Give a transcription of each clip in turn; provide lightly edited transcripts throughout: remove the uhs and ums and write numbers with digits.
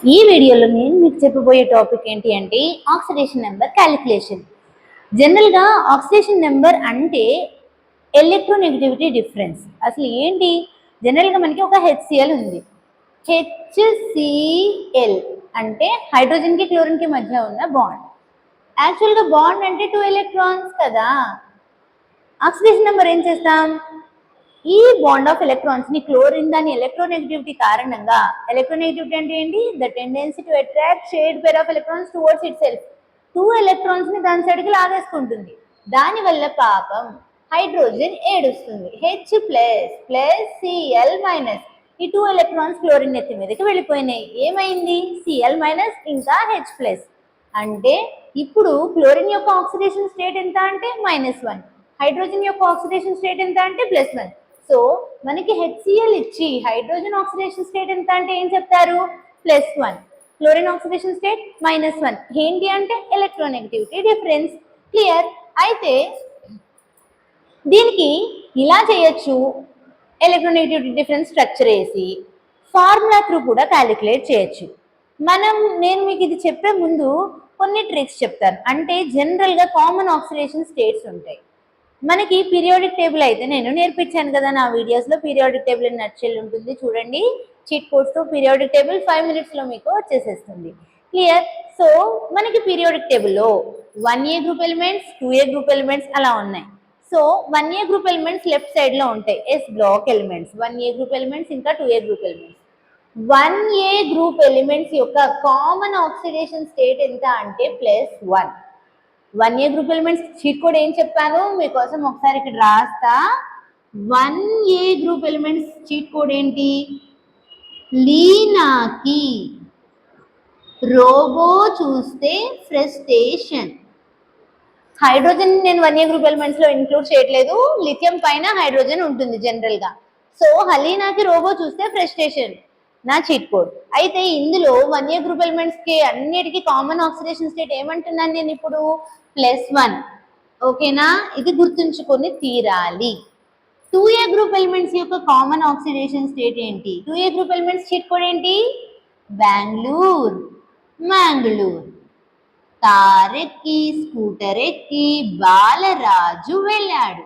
ఈ వీడియోలో నేను మీకు చెప్పబోయే టాపిక్ ఏంటి అంటే ఆక్సిడేషన్ నెంబర్ క్యాలిక్యులేషన్. జనరల్గా ఆక్సిడేషన్ నెంబర్ అంటే ఎలక్ట్రోనెగటివిటీ డిఫరెన్స్. అసలు ఏంటి? జనరల్గా మనకి ఒక హెచ్సిఎల్ ఉంది. హెచ్సిఎల్ అంటే హైడ్రోజన్కి క్లోరిన్కి మధ్య ఉన్న బాండ్. యాక్చువల్గా బాండ్ అంటే 2 ఎలక్ట్రాన్స్ కదా. ఆక్సిడేషన్ నెంబర్ ఏం చేస్తాం? ఈ బాండ్ ఆఫ్ ఎలక్ట్రాన్స్ ని క్లోరిన్ దాని ఎలక్ట్రోనెగటివిటీ కారణంగా, ఎలక్ట్రోనెగటివిటీ అంటే ఏంటి? The tendency to attract shared pair of electrons towards it self. 2 electrons ని దాని సైడ్కి లాగేసుకుంటుంది. దాని వల్ల పాపం హైడ్రోజన్ ఏడుస్తుంది. H plus plus Cl minus. ఈ 2 ఎలక్ట్రాన్స్ క్లోరిన్ నెత్తి మీదకి వెళ్ళిపోయినాయి. ఏమైంది? Cl మైనస్ ఇంకా H ప్లస్. అంటే ఇప్పుడు క్లోరిన్ యొక్క ఆక్సిడేషన్ స్టేట్ ఎంత అంటే -1, హైడ్రోజన్ యొక్క ఆక్సిడేషన్ స్టేట్ ఎంత అంటే +1. సో మనకి HCl ఇచ్చి హైడ్రోజన్ ఆక్సిడేషన్ స్టేట్ ఎంత అంటే ఏం చెప్తారు? +1. Chlorine oxidation state -1. ఏంటి అంటే ఎలక్ట్రోనెగటివిటీ డిఫరెన్స్. క్లియర్? అయితే దీనికి ఇలా చేయొచ్చు. ఎలక్ట్రోనెగటివిటీ డిఫరెన్స్ స్ట్రక్చర్ వేసి ఫార్ములా త్రూ కూడా క్యాలిక్యులేట్ చేయొచ్చు. నేను మీకు ఇది చెప్పే ముందు కొన్ని ట్రిక్స్ చెప్తాను. అంటే జనరల్గా కామన్ ఆక్సిడేషన్ స్టేట్స్ ఉంటాయి. మనకి పీరియాడిక్ టేబుల్ అయితే నేను నేర్పించాను కదా నా వీడియోస్లో. పీరియాడిక్ టేబుల్ అని నచ్చల్ ఉంటుంది చూడండి. చీట్ కోడ్స్తో పీరియాడిక్ టేబుల్ 5 minutesలో మీకు వచ్చేసేస్తుంది. క్లియర్? సో మనకి పీరియాడిక్ టేబుల్లో 1A group elements, 2A group elements అలా ఉన్నాయి. So 1A group elements left సైడ్లో ఉంటాయి. S block elements, 1A group elements ఇంకా 2A group elements. 1A group elements యొక్క కామన్ ఆక్సిడేషన్ స్టేట్ ఎంత అంటే +1. 1A group elements cheat code ఏం చెప్పాను మీకోసం ఒకసారి ఇక్కడ రాస్తా. 1A group elements cheat code ఏంటి? లీనాకి రోబో చూస్తే ఫ్రస్ట్రేషన్. హైడ్రోజన్ నేను 1A గ్రూప్ ఎలిమెంట్స్ లో ఇంక్లూడ్ చేయట్లేదు. లిథియం పైన హైడ్రోజన్ ఉంటుంది జనరల్ గా. సో హలీనాకి రోబో చూస్తే ఫ్రస్ట్రేషన్ నా చీట్ కోడ్. అయితే ఇందులో 1A గ్రూప్ ఎలిమెంట్స్ కి అన్నిటికీ కామన్ ఆక్సిడేషన్ స్టేట్ ఏమంటున్నాను నేను ఇప్పుడు? +1. ఓకేనా? ఇది గుర్తుంచుకొని తీరాలి. 2A గ్రూప్ ఎలిమెంట్స్ యొక్క కామన్ ఆక్సిడేషన్ స్టేట్ ఏంటి? 2A group elements cheat code ఏంటి? బెంగళూరు, మంగళూరు. కారెక్కి స్కూటర్ ఎక్కి బాలరాజు వెళ్ళాడు.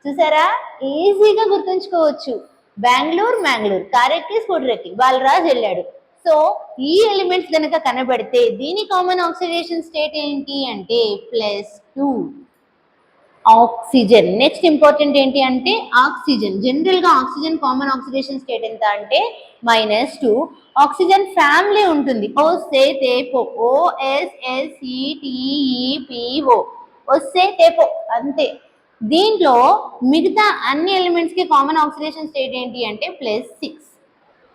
చూసారా? ఈజీగా గుర్తుంచుకోవచ్చు. బెంగళూరు, మంగళూరు, కారెక్కి స్కూటర్ ఎక్కి బాలరాజు వెళ్ళాడు. సో ఈ ఎలిమెంట్స్ కనుక కనబడితే దీని కామన్ ఆక్సిడేషన్ స్టేట్ ఏంటి అంటే +2. ఆక్సిజన్ నెక్స్ట్ ఇంపార్టెంట్ ఏంటి అంటే ఆక్సిజన్. జనరల్ గా ఆక్సిజన్ కామన్ ఆక్సిడేషన్ స్టేట్ ఎంత అంటే -2. ఆక్సిజన్ ఫ్యామిలీ ఉంటుంది. ఓసెటేపో, OSSETEPO, ఓసెటేపో అంతే. దీంట్లో మిగతా అన్ని ఎలిమెంట్స్ కి కామన్ ఆక్సిడేషన్ స్టేట్ ఏంటి అంటే +6.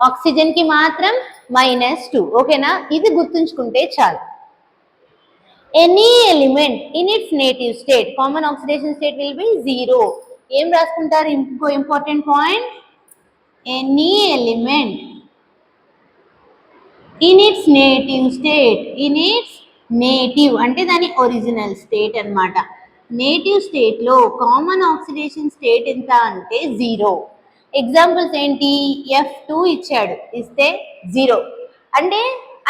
ఆక్సిజన్ కి మాత్రం -2. ఓకేనా? ఇది గుర్తుంచుకుంటే చాలు. Any element in it's native state common oxidation state will be 0. ఏం రాసుకుంటారు? ఇంకో important point, any element in it's native state. In it's native అంటే దాని ఒరిజినల్ స్టేట్ అన్నమాట. నేటివ్ స్టేట్ లో కామన్ ఆక్సిడేషన్ స్టేట్ ఎంత అంటే 0. ఎగ్జాంపుల్స్ ఏంటి? F2 ఇచ్చాడు, ఇస్తే 0 అంటే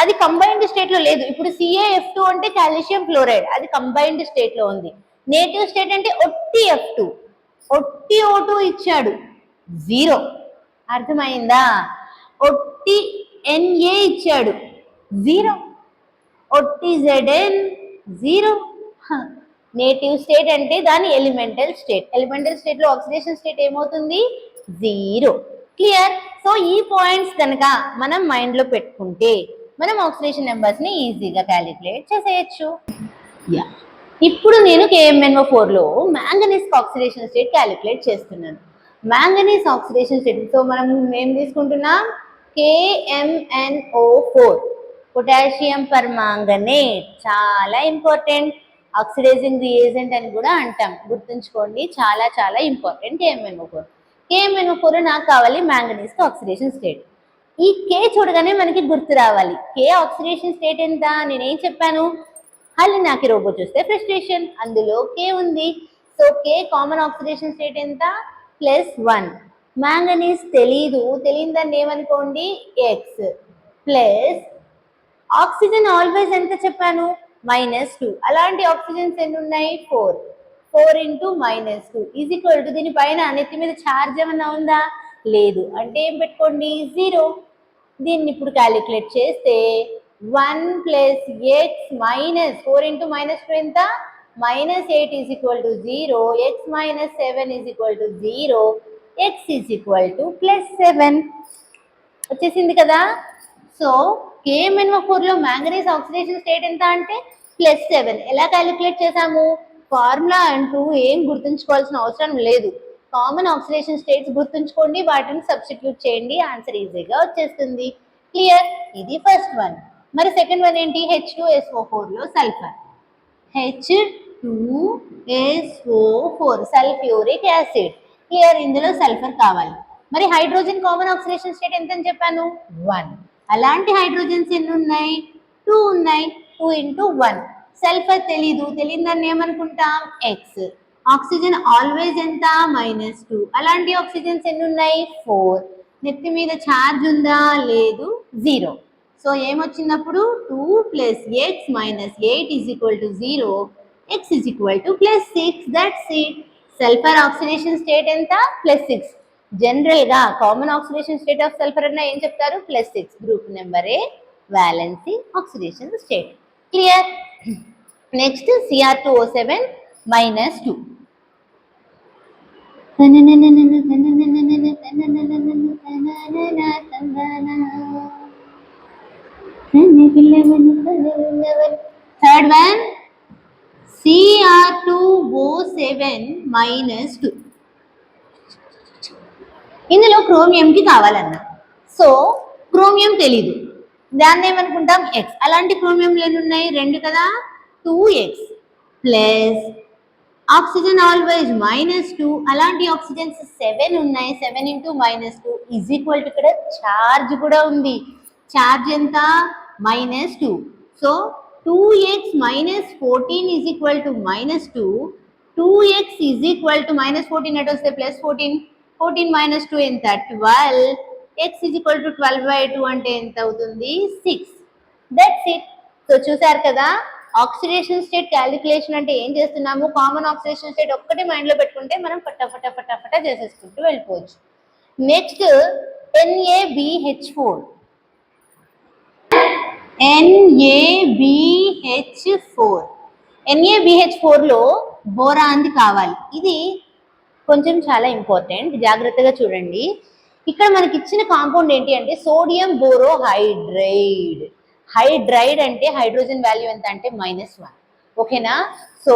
అది కంబైన్డ్ స్టేట్ లో లేదు. ఇప్పుడు CaF2 అంటే కాల్షియం ఫ్లోరైడ్, అది కంబైన్డ్ స్టేట్ లో ఉంది. నేటివ్ స్టేట్ అంటే ఒట్టి F2. ఒట్టి O2 ఇచ్చాడు, 0. అర్థమైందా? ఒట్టి Na ఇచ్చాడు, 0. ఒట్టి Zn, 0. నేటివ్ స్టేట్ అంటే దాని ఎలిమెంటల్ స్టేట్. ఎలిమెంటల్ స్టేట్ లో ఆక్సిడేషన్ స్టేట్ ఏమవుతుంది? 0. క్లియర్? సో ఈ పాయింట్స్ కనుక మనం మైండ్ లో పెట్టుకుంటే మనం ఆక్సిడేషన్ నెంబర్స్ ని ఈజీగా క్యాలిక్యులేట్ చేసేయచ్చు. ఇప్పుడు నేను KMnO4 లో మ్యాంగనీస్ ఆక్సిడేషన్ స్టేట్ క్యాలిక్యులేట్ చేస్తున్నాను. మ్యాంగనీస్ ఆక్సిడేషన్ స్టేట్, సో మనం ఏం తీసుకుంటున్నాం? KMnO4, potassium permanganate. చాలా ఇంపార్టెంట్. ఆక్సిడైజింగ్ రియేజెంట్ అని కూడా అంటాం, గుర్తుంచుకోండి. చాలా చాలా ఇంపార్టెంట్ KMnO4. KMnO4 నాకు కావాలి మ్యాంగనీస్ ఆక్సిడేషన్ స్టేట్. ఈ K చూడగానే మనకి గుర్తు రావాలి. K ఆక్సిడేషన్ స్టేట్ ఎంత? నేనేం చెప్పాను? హలీనాకి రోబో చూస్తే ఫ్రస్ట్రేషన్, అందులో K ఉంది. So K common oxidation state ఎంత? +1. మ్యాంగనీస్ తెలియదు, తెలియని దాన్ని ఏమనుకోండి? X ప్లస్ ఆక్సిజన్ ఆల్వేస్ ఎంత చెప్పాను, -2. అలాంటి ఆక్సిజన్స్ ఎన్ని ఉన్నాయి, 4. 4 ఇంటూ -2 ఈజ్ ఈక్వల్ టు, దీని పైన నెత్తి మీద ఛార్జ్ ఏమన్నా ఉందా, లేదు, అంటే ఏం పెట్టుకోండి, 0. దీన్ని ఇప్పుడు క్యాలిక్యులేట్ చేస్తే 1 ప్లస్ ఎక్స్ మైనస్ 4 ఇంటూ -2 ఎంత, -8 is equal to 0, X minus 7 is equal to 0, x is equal to +7 వచ్చేసింది కదా. సో KMnO4 లో మ్యాంగనీస్ ఆక్సిడేషన్ స్టేట్ ఎంత అంటే +7. ఎలా క్యాలిక్యులేట్ చేసాము, ఫార్ములా అంటూ ఏం గుర్తుంచుకోవాల్సిన అవసరం లేదు, కామన్ ఆక్సిడేషన్ స్టేట్స్ గుర్తుంచుకోండి, వాటిని సబ్స్టిట్యూట్ చేయండి, ఆన్సర్ ఈజీగా వచ్చేస్తుంది. క్లియర్, ఇది ఫస్ట్ వన్. మరి సెకండ్ వన్ ఏంటి, H2SO4 లో sulphur, H2SO4 sulphuric acid. Clear, ఇందులో సల్ఫర్ కావాలి. మరి హైడ్రోజన్ కామన్ ఆక్సిడేషన్ స్టేట్ ఎంత అని చెప్పాను, 1. అలాంటి హైడ్రోజన్స్ ఎన్ని ఉన్నాయి, 2 ఉన్నాయి, 2 ఇంటూ 1. సల్ఫర్ తెలియదాన్ని ఏమనుకుంటాం, ఎక్స్. ఆక్సిజన్ ఆల్వేస్ ఎంత, -2. అలాంటి ఆక్సిజన్స్ ఎన్ని ఉన్నాయి, 4. నెత్తి మీద ఛార్జ్ ఉందా, లేదు, 0. సో ఏమొచ్చినప్పుడు 2 plus x minus 8 is equal to 0, x is equal to +6. That's it. Sulphur oxidation state ఎంత, +6. జనరల్ గా common oxidation state of sulphur అన్న ఏం చెప్తారు, +6. గ్రూప్ నెంబర్ ఏ valency oxidation state. Clear. Next Cr2O7 -2. Third one Cr2O7 -2. ఇందులో క్రోమియంకి కావాలన్నా, so chromium తెలీదు, దాన్ని ఏమనుకుంటాం, ఎక్స్. అలాంటి క్రోమియంలు ఎన్ని ఉన్నాయి, 2 కదా, 2x ప్లస్ ఆక్సిజన్ ఆల్వేస్ -2. అలాంటి ఆక్సిజన్స్ 7 ఉన్నాయి, 7 ఇంటూ -2 ఈజ్ ఈక్వల్ టు, ఇక్కడ ఛార్జ్ కూడా ఉంది, ఛార్జ్ ఎంత, -2. So 2x minus 14 is equal to -2. 2x is equal to -14 at వస్తే +14. 14 minus 2 ఎంత, 12. x is equal to 12/2 అంటే ఎంత అవుతుంది, 6. That's it. సో చూసారు కదా, ఆక్సిడేషన్ స్టేట్ క్యాలిక్యులేషన్ అంటే ఏం చేస్తున్నాము, కామన్ ఆక్సిడేషన్ స్టేట్ ఒక్కటి మైండ్లో పెట్టుకుంటే మనం ఫటాఫట చేసేసుకుంటూ వెళ్ళిపోవచ్చు. Next NaBH4. NaBH4 లో బోరాన్ది కావాలి. ఇది కొంచెం చాలా ఇంపార్టెంట్, జాగ్రత్తగా చూడండి. ఇక్కడ మనకి ఇచ్చిన కాంపౌండ్ ఏంటి అంటే సోడియం బోరోహైడ్రైడ్. హైడ్రైడ్ అంటే హైడ్రోజన్ వాల్యూ ఎంత అంటే -1. ఓకేనా. సో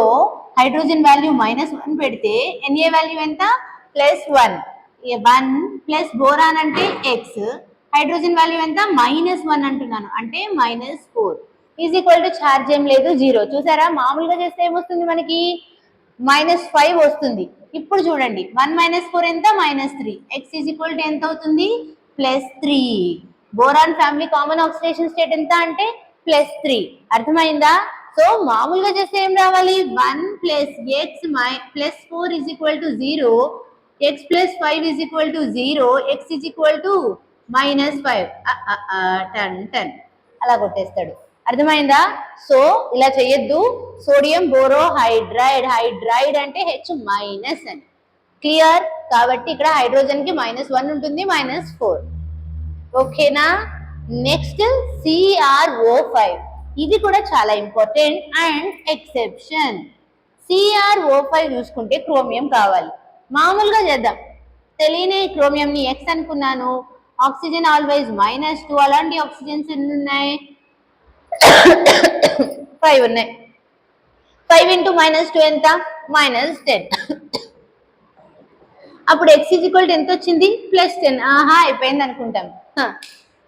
హైడ్రోజన్ వాల్యూ -1 పెడితే Na వాల్యూ ఎంత, +1. 1 ప్లస్ బోరాన్ అంటే x, హైడ్రోజన్ వాల్యూ ఎంత, -1 అంటున్నాను, అంటే -4 ఈజ్ ఈక్వల్ టు ఛార్జ్ ఏం లేదు, 0. చూసారా, మామూలుగా చేస్తే ఏమొస్తుంది మనకి, -5 వస్తుంది. ఇప్పుడు చూడండి 1 - 4 ఎంత, -3. ఎక్స్ ఈజ్ ఈక్వల్ టు ఎంత అవుతుంది, +3. Boron family common oxidation state ఎంత అంటే +3. అర్థమైందా. సో మామూలుగా చేస్తే ఏం రావాలి, 1 + x + 4 is equal to 0, x + 5 is equal to 0, x is equal to -5. టన్ అలా కొట్టేస్తాడు. అర్థమైందా. సో ఇలా చేయొద్దు. సోడియం బోరోహైడ్రైడ్, హైడ్రైడ్ అంటే H- అని. క్లియర్. కాబట్టి ఇక్కడ హైడ్రోజన్ కి -1 ఉంటుంది, -4. ఓకేనా. Next CrO5. ఇది కూడా చాలా ఇంపార్టెంట్ అండ్ ఎక్సెప్షన్. CrO5 చూసుకుంటే క్రోమియం కావాలి. మామూలుగా చేద్దాం, తెలియని క్రోమియం ని X అనుకున్నాను, ఆక్సిజన్ ఆల్వేస్ -2. అలాంటి ఆక్సిజన్స్ ఎన్ని ఉన్నాయి, 5 ఉన్నాయి. 5 ఇంటూ -2 ఎంత, -10. అప్పుడు x ఈజ్ ఈక్వల్ టు ఎంత వచ్చింది, +10. ఆహా అయిపోయింది అనుకుంటాం.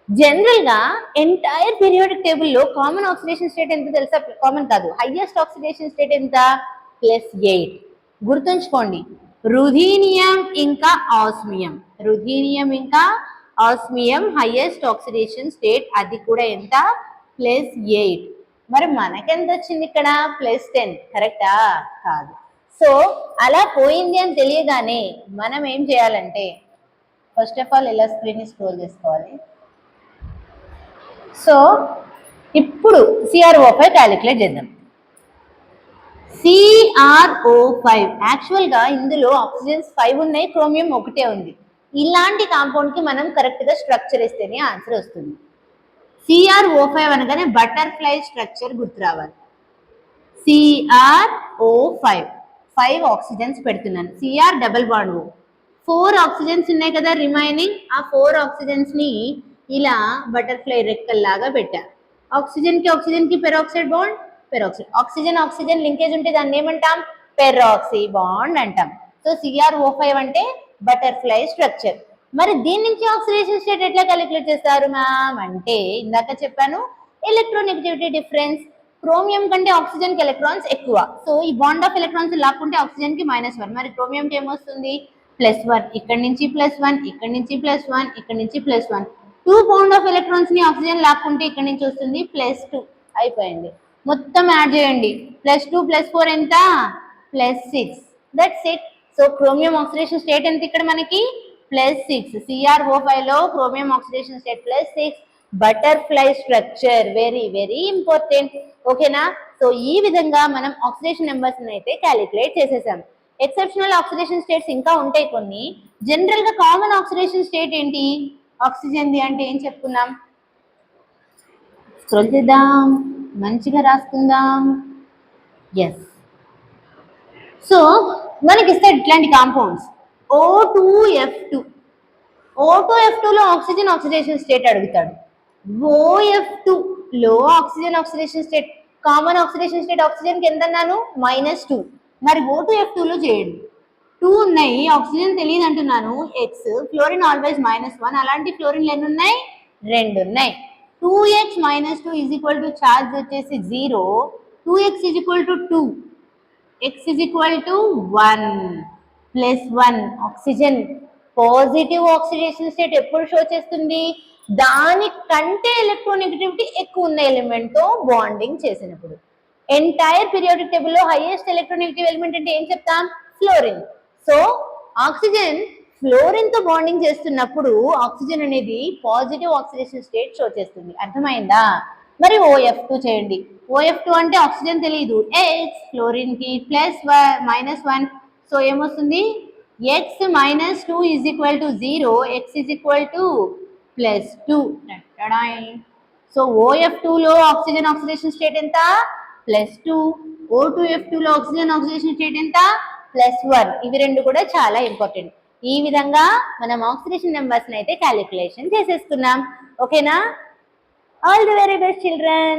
జనరల్ గా ఎంటైర్ పీరియాడిక్ టేబుల్ లో కామన్ ఆక్సిడేషన్ స్టేట్ ఎంత తెలుసా, కామన్ కాదు, హైయెస్ట్ ఆక్సిడేషన్ స్టేట్ ఎంత, +8. గుర్తుంచుకోండి, రుథీనియం ఇంకా ఆస్మియం, హైయెస్ట్ ఆక్సిడేషన్ స్టేట్, అది కూడా ఎంత, +8. మరి మనకెంత వచ్చింది ఇక్కడ, +10. కరెక్టా, కాదు. సో అలా పోయింది అని తెలియగానే మనం ఏం చేయాలంటే, ఫస్ట్ ఆఫ్ ఆల్ ఇలా స్క్రీన్ స్క్రోల్ చేసుకోవాలి. సో ఇప్పుడు CrO5 క్యాలిక్యులేట్ చేద్దాం. CrO5 యాక్చువల్గా ఇందులో ఆక్సిజన్స్ 5 ఉన్నాయి, క్రోమియం ఒకటే ఉంది. ఇలాంటి కాంపౌండ్కి మనం కరెక్ట్గా స్ట్రక్చర్ ఇస్తేనే ఆన్సర్ వస్తుంది. CrO5 అనగానే బటర్ఫ్లై స్ట్రక్చర్ గుర్తు రావాలి. CrO5 5 ఆక్సిజన్స్ పెడుతున్నాను. Cr double bond O 4 oxygens ఉన్నాయి కదా రిమైనింగ్. ఆ 4 ఆక్సిజన్స్ ని ఇలా బటర్ఫ్లై రెక్కల్లాగా పెట్టా. ఆక్సిజన్ కి peroxide bond, peroxide. Oxygen linkage ఉంటే దాన్ని ఏమంటాం? పెరాక్సీ బాండ్ అంటాం. సో CrO5 అంటే బటర్ఫ్లై స్ట్రక్చర్. మరి దీని నుంచి ఆక్సిడేషన్ స్టేట్ ఎట్లా క్యాలిక్యులేట్ చేస్తారు మ్యామ్ అంటే, ఇందాక చెప్పాను ఎలక్ట్రోనెగటివిటీ డిఫరెన్స్. క్రోమియం కంటే ఆక్సిజన్ కి ఎలక్ట్రాన్స్ ఎక్కువ. సో ఈ బాండ్ ఆఫ్ ఎలక్ట్రాన్స్ లాక్కుంటే ఆక్సిజన్ కి -1, మరి క్రోమియం కి ఏమొస్తుంది? +1. ఇక్కడ నుంచి +1, ఇక్కడ నుంచి +1, ఇక్కడ నుంచి +1. 2 బాండ్ ఆఫ్ ఎలక్ట్రాన్స్ ని ఆక్సిజన్ లాక్కుంటే ఇక్కడ నుంచి వస్తుంది +2. అయిపోయింది. మొత్తం యాడ్ చేయండి. +2 +4 ఎంత? +6. That's it. So chromium oxidation state ఎంత ఇక్కడ మనకి? +6. CrO5 లో chromium oxidation state +6. Butterfly structure very very important. ఓకేనా? సో ఈ విధంగా మనం ఆక్సిడేషన్ నెంబర్స్ అయితే క్యాలిక్యులేట్ చేసేసాం. ఎక్సెప్షనల్ ఆక్సిడేషన్ స్టేట్స్ ఇంకా ఉంటాయి కొన్ని. జనరల్ గా కామన్ ఆక్సిడేషన్ స్టేట్ ఏంటి? ఆక్సిజన్ ది అంటే ఏం చెప్పుకున్నాం? స్క్రోల్ చేద్దాం, మంచిగా రాసుకుందాం. ఎస్. సో మనకి ఇస్తాడు ఇట్లాంటి కాంపౌండ్స్. O2F2. O2F2 లో ఆక్సిజన్ ఆక్సిడేషన్ స్టేట్ అడుగుతాడు. OF2 లో oxygen oxidation state, common oxidation state oxygen కి ఎంత అన్నాను? -2. మరి O2F2 లో చేయండి. 2 ఉన్నాయి, ఆక్సిజన్ తెలియదు అంటున్నాను. X, fluorine always -1. అలాంటి ఫ్లోరిన్లు ఎన్ని ఉన్నాయి? 2 ఉన్నాయి. 2x - 2 is equal to charge వచ్చేసి 0. 2x is equal to 2. x is equal to 1 +1. Oxygen positive oxidation state ఎప్పుడు షో చేస్తుంది? దానికంటే ఎలక్ట్రోనెగటివిటీ ఎక్కువ ఉన్న ఎలిమెంట్ తో బాండింగ్ చేసినప్పుడు. ఎంటైర్ పీరియాడిక్ టేబుల్ లో హైయెస్ట్ ఎలక్ట్రోనెగటివ్ ఎలిమెంట్ అంటే ఏం చెప్తాం? ఫ్లోరిన్. సో ఆక్సిజన్ ఫ్లోరిన్ తో బాండింగ్ చేస్తున్నప్పుడు ఆక్సిజన్ అనేది పాజిటివ్ ఆక్సిడేషన్ స్టేట్ షో చేస్తుంది. అర్థమైందా? మరి OF2 చేయండి. OF2 అంటే ఆక్సిజన్ తెలియదు. X, ఫ్లోరిన్ కి +1 సో ఏమొస్తుంది? x - 2 is equal to 0. x is equal to +2. So OF2 లో ఆక్సిజన్ ఆక్సిడేషన్ స్టేట్ ఎంత? +2. O2F2 లో ఆక్సిజన్ ఆక్సిడేషన్ స్టేట్ ఎంత? +1. ఇవి రెండు కూడా చాలా ఇంపార్టెంట్. ఈ విధంగా మనం ఆక్సిడేషన్ నెంబర్స్ అయితే క్యాలిక్యులేషన్ చేసేస్తున్నాం. ఓకేనా? All the very best, children.